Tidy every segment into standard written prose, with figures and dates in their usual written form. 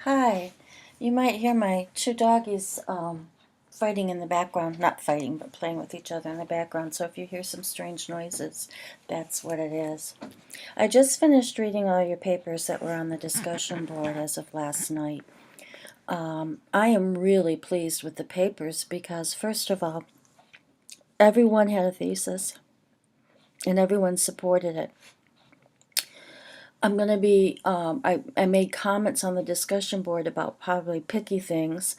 Hi. You might hear my two doggies fighting in the background. Not fighting, but playing with each other in the background. So if you hear some strange noises, that's what it is. I just finished reading all your papers that were on the discussion board as of last night. I am really pleased with the papers because, first of all, everyone had a thesis and everyone supported it. I'm going to be, I made comments on the discussion board about probably picky things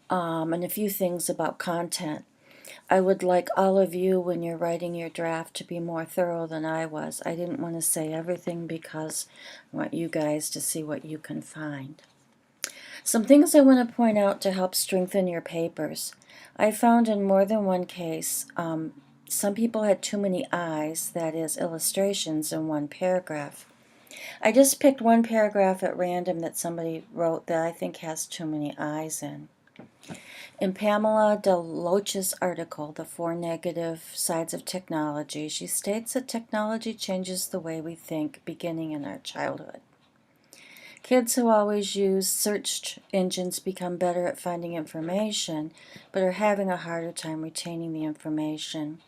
and a few things about content. I would like all of you, when you're writing your draft, to be more thorough than I was. I didn't want to say everything because I want you guys to see what you can find. Some things I want to point out to help strengthen your papers. I found in more than one case, some people had too many eyes, that is, illustrations, in one paragraph. I just picked one paragraph at random that somebody wrote that I think has too many eyes in. In Pamela DeLoach's article, The Four Negative Sides of Technology, she states that technology changes the way we think beginning in our childhood. Kids who always use search engines become better at finding information, but are having a harder time retaining the information.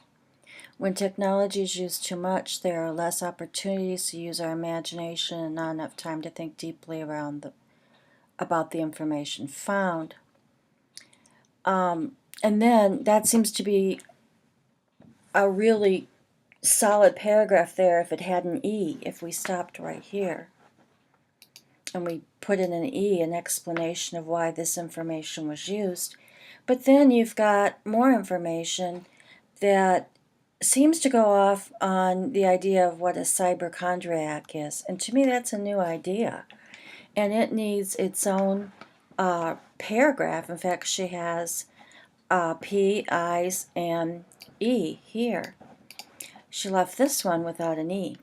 When technology is used too much, there are less opportunities to use our imagination and not enough time to think deeply about the information found. And then that seems to be a really solid paragraph there if it had an E, if we stopped right here. And we put in an E, an explanation of why this information was used. But then you've got more information that seems to go off on the idea of what a cyberchondriac is. And to me, that's a new idea. And it needs its own paragraph. In fact, she has P, I's, and E here. She left this one without an E.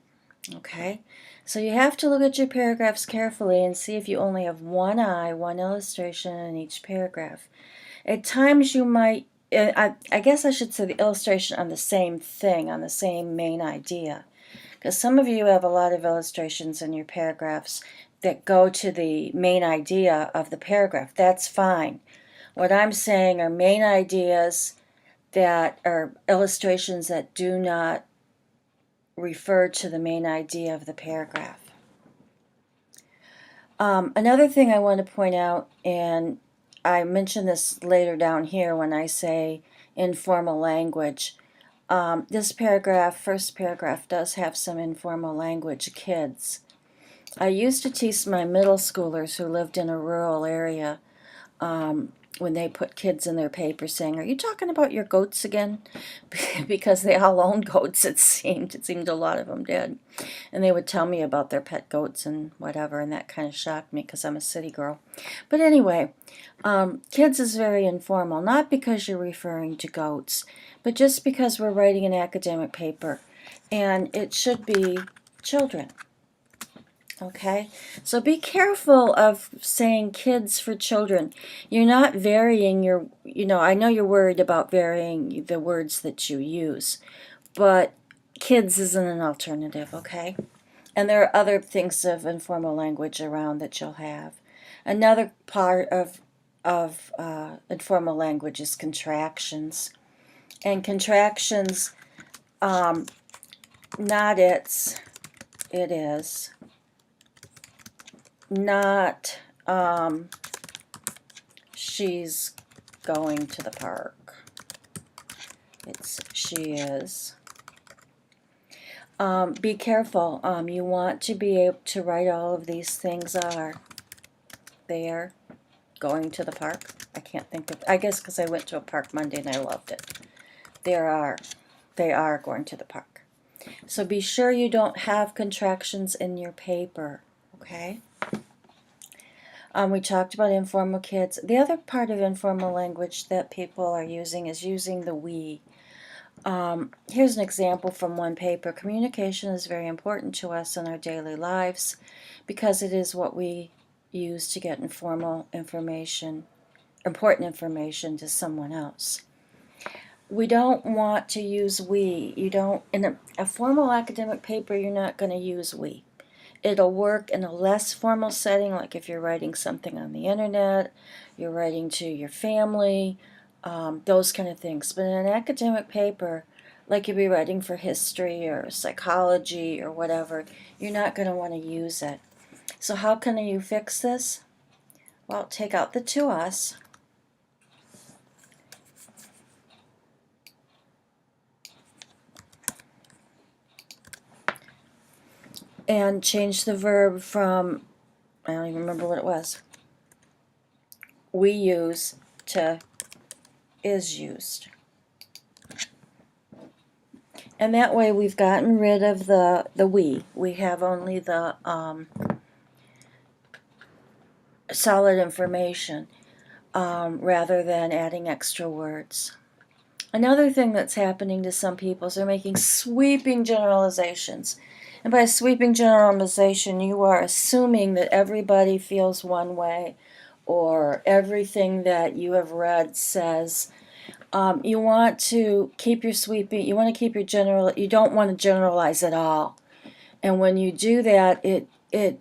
Okay? So you have to look at your paragraphs carefully and see if you only have one I, one illustration in each paragraph. At times you might, I guess I should say the illustration on the same thing, on the same main idea. Because some of you have a lot of illustrations in your paragraphs that go to the main idea of the paragraph. That's fine. What I'm saying are main ideas that are illustrations that do not refer to the main idea of the paragraph. Another thing I want to point out, and I mention this later down here when I say informal language. This paragraph, first paragraph, does have some informal language. Kids. I used to tease my middle schoolers who lived in a rural area when they put kids in their paper saying, "Are you talking about your goats again?" Because they all owned goats, it seemed. It seemed a lot of them did. And they would tell me about their pet goats and whatever, and that kind of shocked me because I'm a city girl. But anyway, kids is very informal, not because you're referring to goats, but just because we're writing an academic paper, and it should be children. Okay, so be careful of saying kids for children. You're not varying your, I know you're worried about varying the words that you use, but kids isn't an alternative, okay? And there are other things of informal language around that you'll have. Another part of informal language is contractions. And contractions, not it's, it is. Not she's going to the park. It's she is. Be careful. You want to be able to write all of these things are. They are going to the park. I can't think of, I guess because I went to a park Monday and I loved it. They are going to the park. So be sure you don't have contractions in your paper, okay? We talked about informal kids. The other part of informal language that people are using is using the we. Here's an example from one paper. Communication is very important to us in our daily lives because it is what we use to get important information to someone else. We don't want to use we. You don't, in a formal academic paper, you're not going to use we. It'll work in a less formal setting, like if you're writing something on the internet, you're writing to your family, those kind of things. But in an academic paper, like you'd be writing for history or psychology or whatever, you're not going to want to use it. So how can you fix this? Well, take out the to us. And change the verb from, I don't even remember what it was, we use, to is used. And that way we've gotten rid of the we. We have only the solid information rather than adding extra words. Another thing that's happening to some people is they're making sweeping generalizations. And by sweeping generalization, you are assuming that everybody feels one way, or everything that you have read says. You want to keep your sweeping, you want to keep your general, you don't want to generalize at all. And when you do that, it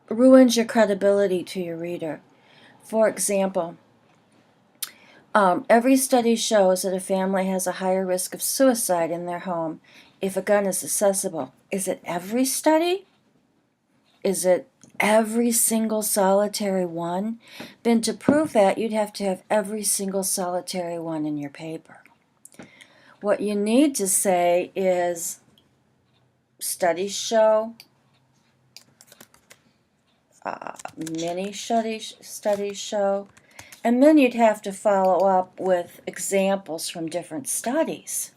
ruins your credibility to your reader. For example, every study shows that a family has a higher risk of suicide in their home if a gun is accessible. Is it every study? Is it every single solitary one? Then to prove that, you'd have to have every single solitary one in your paper. What you need to say is studies show, many studies show, and then you'd have to follow up with examples from different studies.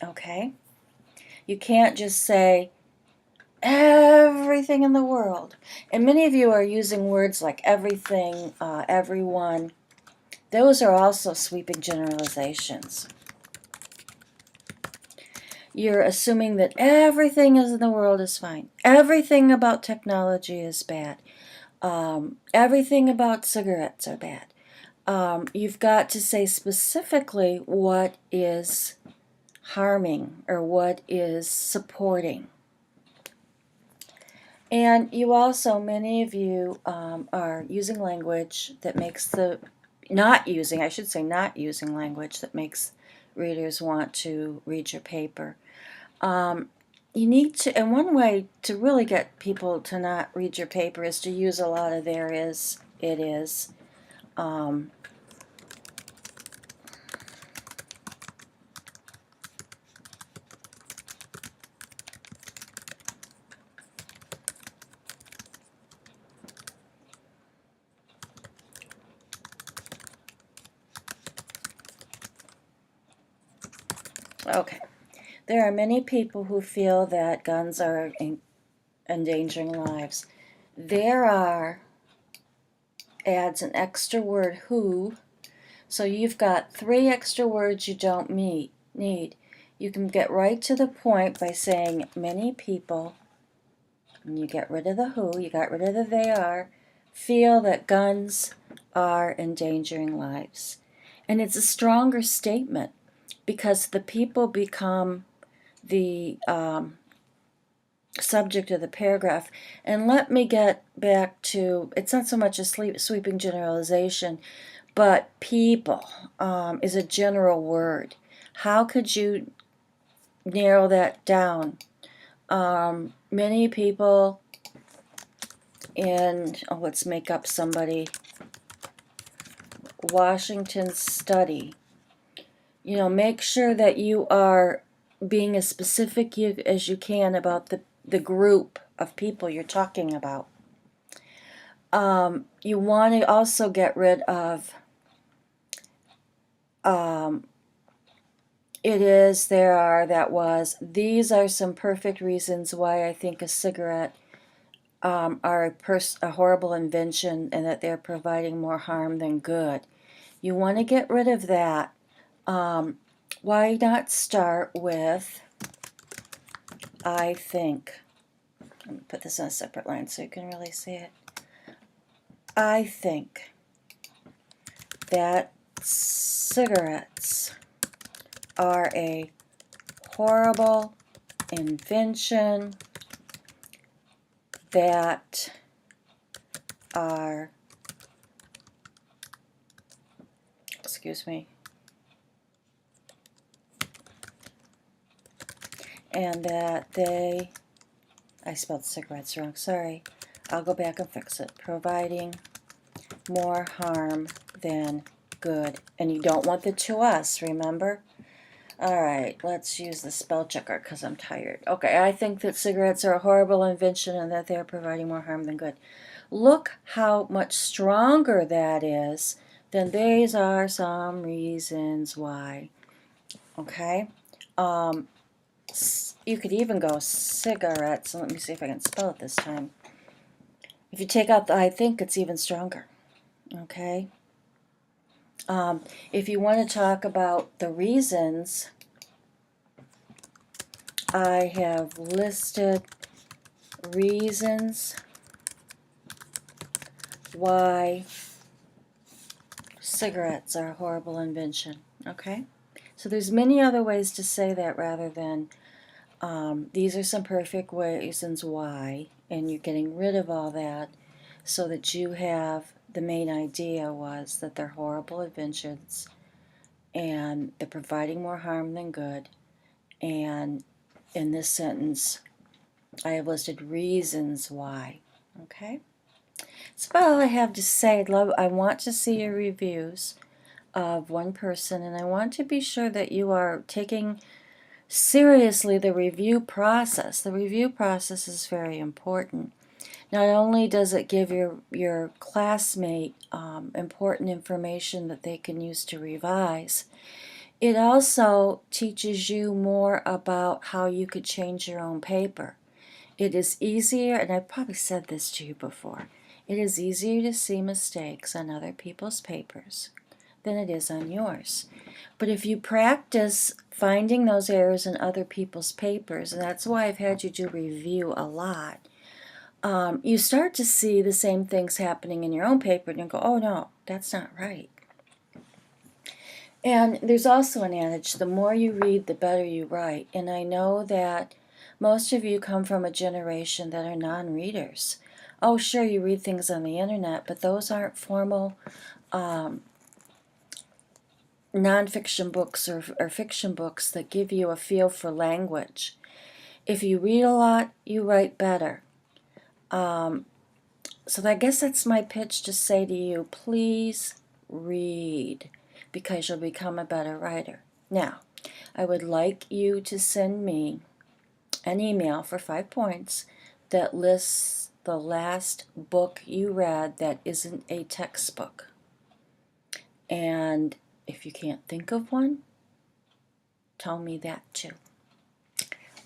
Okay? You can't just say everything in the world. And many of you are using words like everything, everyone. Those are also sweeping generalizations. You're assuming that everything in the world is fine. Everything about technology is bad. Everything about cigarettes are bad. You've got to say specifically what is harming or what is supporting. And you also, many of you are using language that makes not using language that makes readers want to read your paper. You need to, and one way to really get people to not read your paper is to use a lot of there is, it is. Okay. There are many people who feel that guns are endangering lives. There are, adds an extra word, who, so you've got 3 extra words you don't need. You can get right to the point by saying many people, and you get rid of the who, you got rid of the they are, feel that guns are endangering lives. And it's a stronger statement because the people become the subject of the paragraph. And let me get back to, it's not so much a sweeping generalization, but people is a general word. How could you narrow that down? Many people in, let's make up somebody, Washington study. You know, make sure that you are being as specific as you can about the group of people you're talking about. You want to also get rid of it is, there are, that was. These are some perfect reasons why I think a cigarette are a horrible invention and that they're providing more harm than good. You want to get rid of that. Why not start with I think. Let me put this on a separate line so you can really see it. I think that cigarettes are a horrible invention that are, excuse me, and that they, I spelled cigarettes wrong, sorry, I'll go back and fix it, providing more harm than good. And you don't want the to us, remember? Alright, let's use the spell checker because I'm tired. Okay, I think that cigarettes are a horrible invention and that they're providing more harm than good. Look how much stronger that is than these are some reasons why. Okay? You could even go cigarettes. Let me see if I can spell it this time. If you take out the I think, it's even stronger. Okay? If you want to talk about the reasons, I have listed reasons why cigarettes are a horrible invention. Okay? So there's many other ways to say that rather than these are some perfect reasons why, and you're getting rid of all that so that you have the main idea was that they're horrible inventions and they're providing more harm than good. And in this sentence, I have listed reasons why. Okay? That's about all I have to say. I want to see your reviews of one person, and I want to be sure that you are taking seriously the review process. The review process is very important. Not only does it give your classmate important information that they can use to revise, it also teaches you more about how you could change your own paper. It is easier, and I've probably said this to you before, it is easier to see mistakes on other people's papers than it is on yours. But if you practice finding those errors in other people's papers, and that's why I've had you do review a lot, you start to see the same things happening in your own paper and you go, oh no, that's not right. And there's also an adage, the more you read, the better you write. And I know that most of you come from a generation that are non-readers. Oh, sure, you read things on the internet, but those aren't formal nonfiction books or fiction books that give you a feel for language. If you read a lot, you write better. So I guess that's my pitch to say to you, please read, because you'll become a better writer. Now, I would like you to send me an email for 5 points that lists the last book you read that isn't a textbook. And if you can't think of one, tell me that too.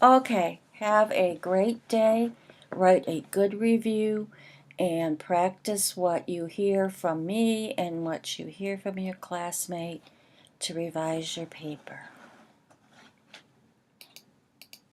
Okay, have a great day. Write a good review and practice what you hear from me and what you hear from your classmate to revise your paper.